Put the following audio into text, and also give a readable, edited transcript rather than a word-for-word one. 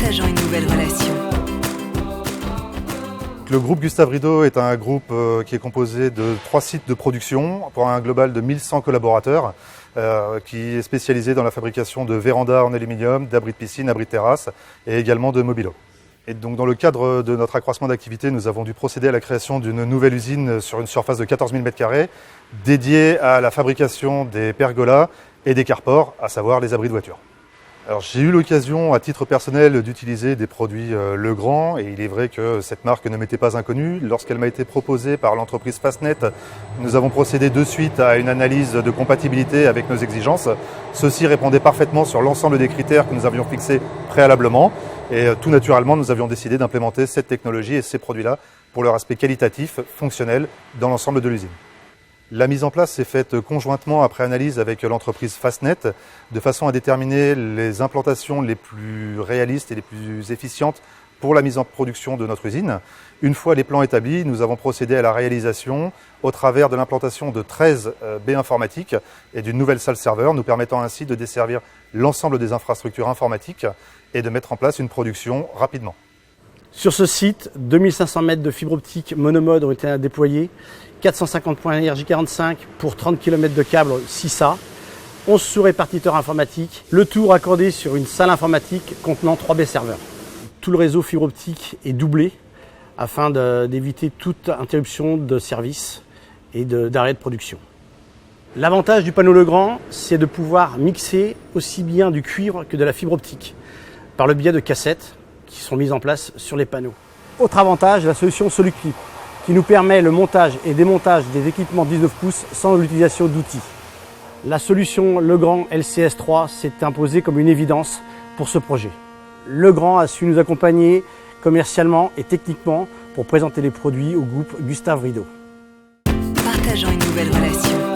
Partageant une nouvelle relation. Le groupe Gustave Rideau est un groupe qui est composé de 3 sites de production pour un global de 1100 collaborateurs qui est spécialisé dans la fabrication de vérandas en aluminium, d'abris de piscine, abris de terrasse et également de mobilos. Et donc dans le cadre de notre accroissement d'activité, nous avons dû procéder à la création d'une nouvelle usine sur une surface de 14 000 m² dédiée à la fabrication des pergolas et des carports, à savoir les abris de voitures. Alors j'ai eu l'occasion à titre personnel d'utiliser des produits Legrand et il est vrai que cette marque ne m'était pas inconnue. Lorsqu'elle m'a été proposée par l'entreprise Fastnet, nous avons procédé de suite à une analyse de compatibilité avec nos exigences. Ceci répondait parfaitement sur l'ensemble des critères que nous avions fixés préalablement et tout naturellement nous avions décidé d'implémenter cette technologie et ces produits-là pour leur aspect qualitatif, fonctionnel dans l'ensemble de l'usine. La mise en place s'est faite conjointement après analyse avec l'entreprise Fastnet, de façon à déterminer les implantations les plus réalistes et les plus efficientes pour la mise en production de notre usine. Une fois les plans établis, nous avons procédé à la réalisation au travers de l'implantation de 13 baies informatiques et d'une nouvelle salle serveur, nous permettant ainsi de desservir l'ensemble des infrastructures informatiques et de mettre en place une production rapidement. Sur ce site, 2500 mètres de fibre optique monomode ont été déployés, 450 points RJ45 pour 30 km de câbles 6A, 11 sous-répartiteurs informatiques, le tout raccordé sur une salle informatique contenant 3 baies serveurs. Tout le réseau fibre optique est doublé afin d'éviter toute interruption de service et d'arrêt de production. L'avantage du panneau Legrand, c'est de pouvoir mixer aussi bien du cuivre que de la fibre optique par le biais de cassettes qui sont mises en place sur les panneaux. Autre avantage, la solution Soluclip, qui nous permet le montage et démontage des équipements 19 pouces sans l'utilisation d'outils. La solution Legrand LCS3 s'est imposée comme une évidence pour ce projet. Legrand a su nous accompagner commercialement et techniquement pour présenter les produits au groupe Gustave Rideau. Partageant une nouvelle relation.